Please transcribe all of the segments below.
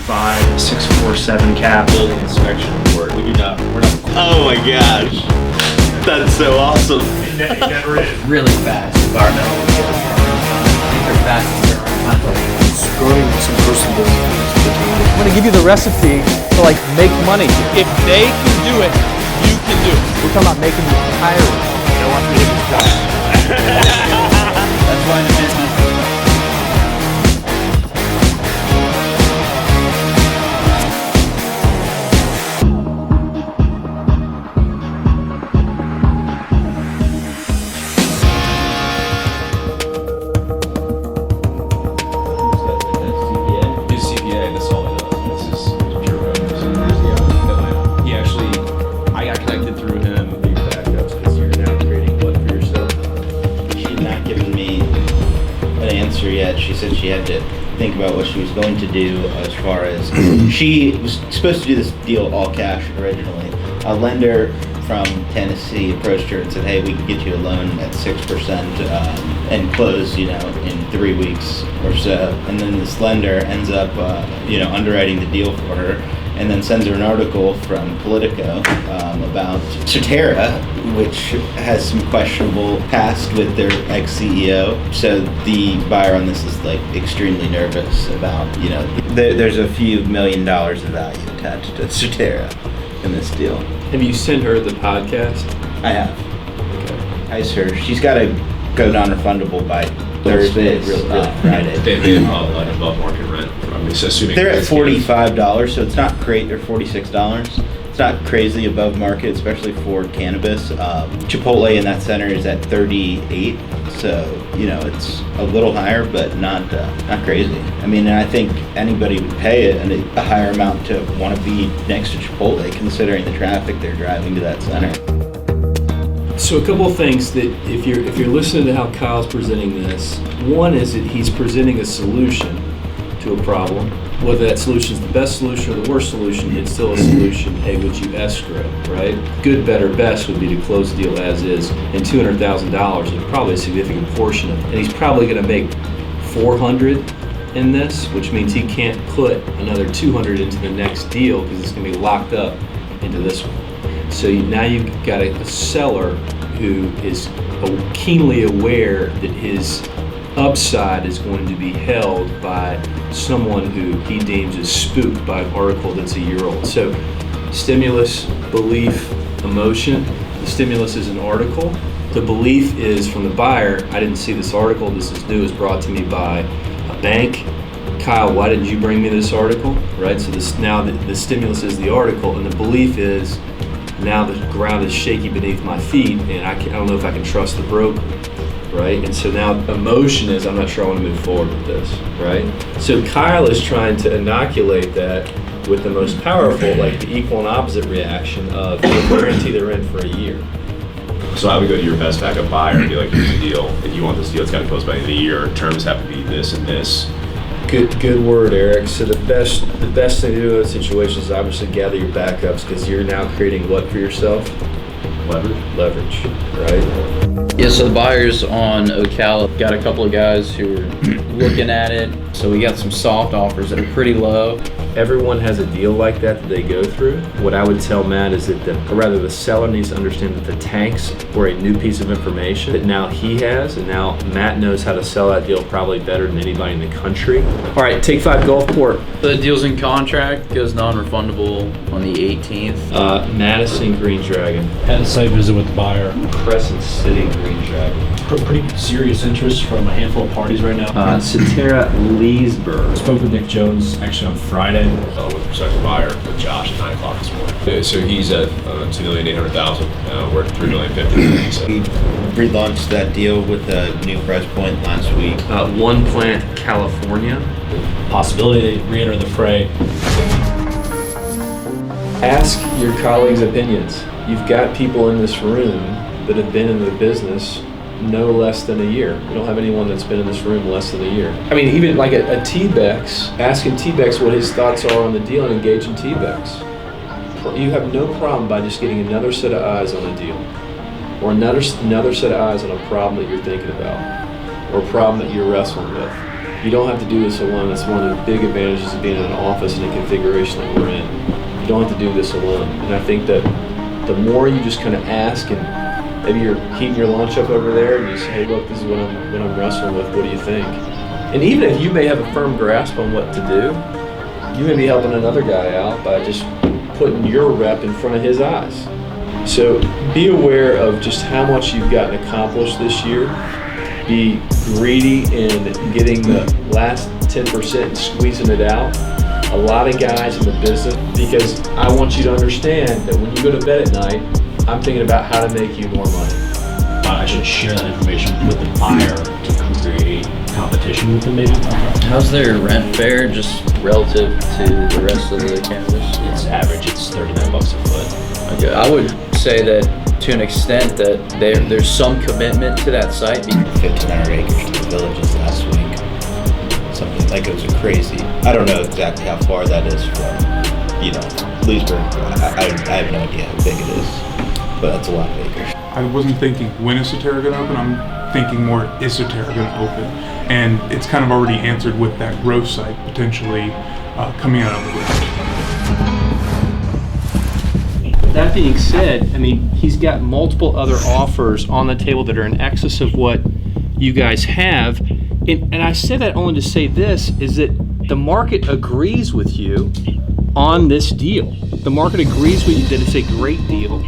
647 cap. Building inspection report. We're not. Oh my gosh. That's so awesome. It never is. Really fast environmental reports. I think they're fast as their own content. Screwing some person doesn't. I'm gonna give you the recipe to make money. If they can do it, you can do it. We're talking about making you tired. I don't want to leave this guy. That's why the business. Yet. She said she had to think about what she was going to do as far as she was supposed to do this deal all cash originally. A lender from Tennessee approached her and said, hey, we can get you a loan at 6% and close, in 3 weeks or so. And then this lender ends up, underwriting the deal for her, and then sends her an article from Politico about Cetera, which has some questionable past with their ex-CEO. So the buyer on this is extremely nervous about, there's a few $1 million of value attached to Cetera in this deal. Have you sent her the podcast? I have. Okay. I sure. She's got to go non-refundable by Thursday, Friday. They have above market rent. Assuming they're at $45, so it's not great. They're $46. It's not crazy above market, especially for cannabis. Chipotle in that center is at 38, so it's a little higher, but not crazy. And I think anybody would pay it a higher amount to want to be next to Chipotle, considering the traffic they're driving to that center. So a couple of things that if you're listening to how Kyle's presenting this, one is that he's presenting a solution to a problem. Whether that solution is the best solution or the worst solution, it's still a solution. Hey, would you escrow, right? Good, better, best would be to close the deal as is, and $200,000 is probably a significant portion of it. And he's probably going to make $400 in this, which means he can't put another $200 into the next deal because it's going to be locked up into this one. So now you've got a seller who is keenly aware that his upside is going to be held by someone who he deems is spooked by an article that's a year old. So stimulus, belief, emotion. The stimulus is an article. The belief is from the buyer. I didn't see this article. This is new. It's brought to me by a bank. Kyle, why didn't you bring me this article? Right. So now the stimulus is the article, and the belief is now the ground is shaky beneath my feet, and I don't know if I can trust the broker. Right? And so now emotion is, I'm not sure I want to move forward with this, right? So Kyle is trying to inoculate that with the most powerful, the equal and opposite reaction of guarantee the rent for a year. So I would go to your best backup buyer and be like, here's the deal. If you want this deal, it's got to close by the end of the year. Terms have to be this and this. Good word, Eric. So the best thing to do in those situations is obviously gather your backups, because you're now creating what for yourself? Leverage, right? Yeah, so the buyers on Ocala got a couple of guys who are looking at it. So we got some soft offers that are pretty low. Everyone has a deal like that they go through. What I would tell Matt is that the seller needs to understand that the tanks were a new piece of information that now he has, and now Matt knows how to sell that deal probably better than anybody in the country. All right, Take 5 Gulfport. The deal's in contract, goes non-refundable on the 18th. Madison Green Dragon. Had a site visit with the buyer. Crescent City Green Dragon. Pretty serious interest from a handful of parties right now. Cetera Leesburg. Spoke with Nick Jones actually on Friday. With prospective buyer with Josh at 9 o'clock this morning. So he's at $2,800,000. We're at $3,050,000. So. We relaunched that deal with a new price point last week. One Plant, California. Possibility to re-enter the fray. Ask your colleagues' opinions. You've got people in this room that have been in the business no less than a year. We don't have anyone that's been in this room less than a year. Even like a T-Bex, asking T-Bex what his thoughts are on the deal and engaging T-Bex. You have no problem by just getting another set of eyes on a deal, or another set of eyes on a problem that you're thinking about, or a problem that you're wrestling with. You don't have to do this alone. That's one of the big advantages of being in an office in the configuration that we're in. You don't have to do this alone. And I think that the more you just kind of ask, and maybe you're heating your lunch up over there and you say, hey, look, this is what I'm wrestling with. What do you think? And even if you may have a firm grasp on what to do, you may be helping another guy out by just putting your rep in front of his eyes. So be aware of just how much you've gotten accomplished this year. Be greedy in getting the last 10% and squeezing it out. A lot of guys in the business, because I want you to understand that when you go to bed at night, I'm thinking about how to make you more money. I should share that information with the buyer to create competition with them, maybe. How's their rent fare just relative to the rest of the campus? It's average. It's $39 a foot. Okay. I would say that to an extent that there's some commitment to that site. 1,500 acres to the villages last week. Something like it was crazy. I don't know exactly how far that is from, Leesburg. I have no idea how big it is, but that's a lot of acres. I wasn't thinking when is Soterra going to open, I'm thinking more is Soterra going to open. And it's kind of already answered with that growth site potentially coming out of the ground. That being said, I mean, he's got multiple other offers on the table that are in excess of what you guys have. And I say that only to say this, is that the market agrees with you on this deal. The market agrees with you that it's a great deal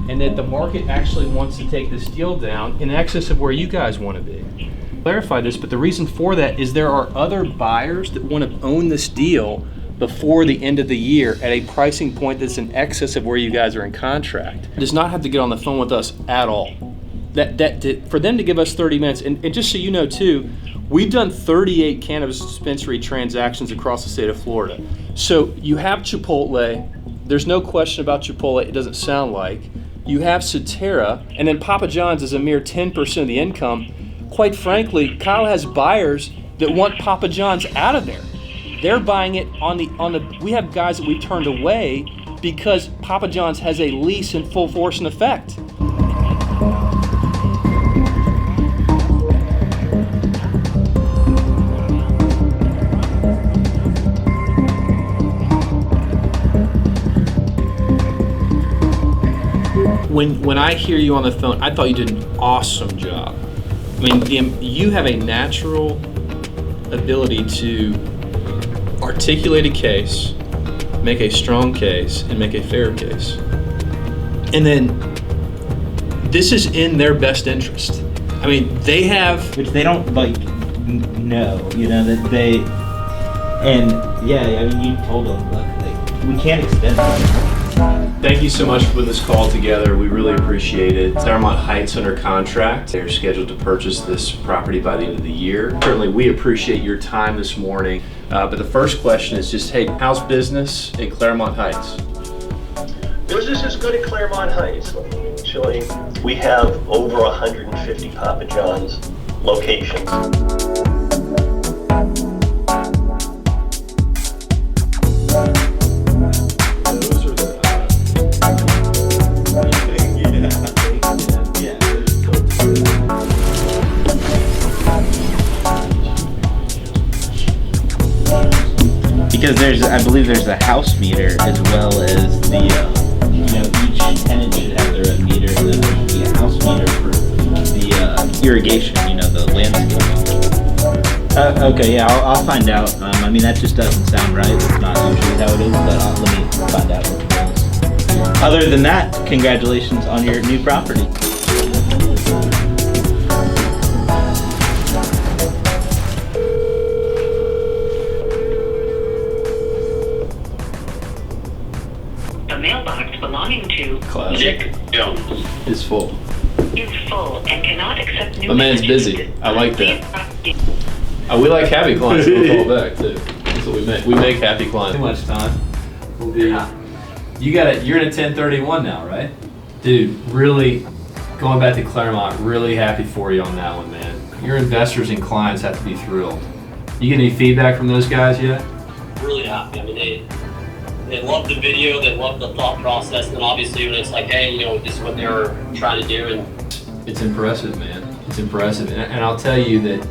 and that the market actually wants to take this deal down in excess of where you guys want to be. Clarify this, but the reason for that is there are other buyers that want to own this deal before the end of the year at a pricing point that's in excess of where you guys are in contract. Does not have to get on the phone with us at all. For them to give us 30 minutes, and just so you know too, we've done 38 cannabis dispensary transactions across the state of Florida. So you have Chipotle, there's no question about Chipotle, it doesn't sound like. You have Soterra, and then Papa John's is a mere 10% of the income. Quite frankly, Kyle has buyers that want Papa John's out of there. They're buying it on the, we have guys that we turned away because Papa John's has a lease in full force and effect. When I hear you on the phone, I thought you did an awesome job. I mean, you have a natural ability to articulate a case, make a strong case, and make a fair case. And then this is in their best interest. I mean, they have... Which they don't, know, that they... And, yeah, I mean, you told them, look, we can't extend it. Thank you so much for putting this call together. We really appreciate it. Clermont Heights under contract. They're scheduled to purchase this property by the end of the year. Certainly, we appreciate your time this morning. But the first question is just, hey, how's business at Clermont Heights? Business is good at Clermont Heights. Actually, we have over 150 Papa John's locations. Because I believe there's a house meter as well as the, each tenant should have their own meter, and then there should be a house meter for the irrigation, the landscaping. Okay, yeah, I'll find out. I mean, that just doesn't sound right. It's not usually how it is, but let me find out what it is. Other than that, congratulations on your new property. Mailbox belonging to Classic. Jones Is full. is full and cannot accept new My man's messages. busy. I like that. We like happy clients. We'll call back too. That's what we make. We make happy clients. Too much time. We'll be. You got it. You're in a 1031 now, right? Dude, really, going back to Clermont, really happy for you on that one, man. Your investors and clients have to be thrilled. You get any feedback from those guys yet? Really happy. I mean, they love the video, they love the thought process, and obviously when it's like, hey, this is what they were trying to do. And it's impressive, man. It's impressive. And I'll tell you that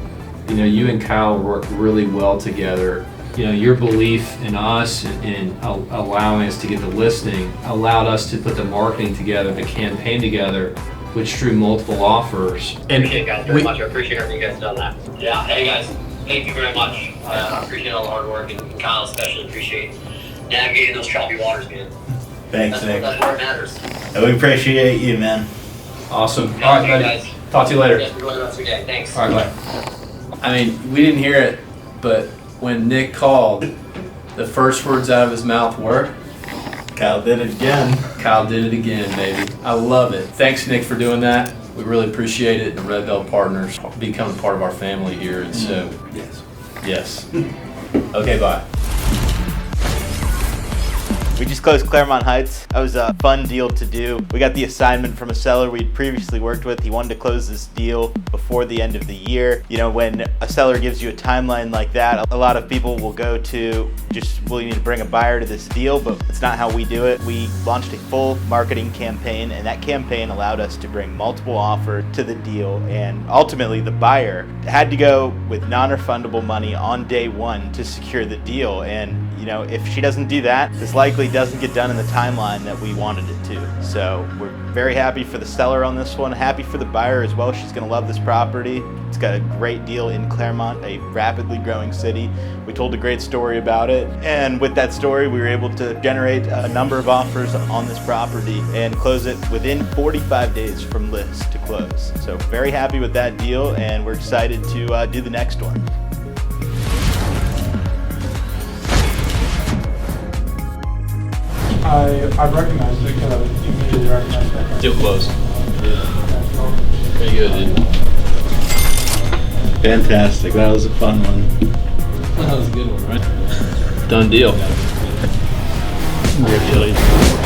You know, you and Kyle work really well together. You know, your belief in us and allowing us to get the listing allowed us to put the marketing together, the campaign together, which drew multiple offers. And Appreciate it, guys, very much. I appreciate everything you guys done that. Yeah, hey guys, thank you very much. I appreciate all the hard work, and Kyle especially appreciate navigating those choppy waters, man. Thanks, Nick. That's where it matters. And we appreciate you, man. Awesome. Yeah, All right, okay, buddy. guys. Talk to you later. Yes, we're going the rest of your day. Thanks. All right, bye. I mean, we didn't hear it, but when Nick called, the first words out of his mouth were, Kyle did it again. Kyle did it again, baby. I love it. Thanks, Nick, for doing that. We really appreciate it. The Red Bell Partners becoming part of our family here, and so yes. Okay, bye. We just closed Clermont Heights. That was a fun deal to do. We got the assignment from a seller we'd previously worked with. He wanted to close this deal before the end of the year. You know, when a seller gives you a timeline like that, a lot of people will go to just, well, you need to bring a buyer to this deal, but it's not how we do it. We launched a full marketing campaign, and that campaign allowed us to bring multiple offers to the deal, and ultimately the buyer had to go with non-refundable money on day one to secure the deal. And you know, if she doesn't do that, this likely doesn't get done in the timeline that we wanted it to. So we're very happy for the seller on this one, happy for the buyer as well. She's gonna love this property. It's got a great deal in Clermont, a rapidly growing city. We told a great story about it, and with that story, we were able to generate a number of offers on this property and close it within 45 days from list to close. So very happy with that deal, and we're excited to do the next one. I recognized it because I immediately recognized that. Deal closed. Pretty good, dude. Fantastic, that was a fun one. That was a good one, right? Done deal. Congratulations.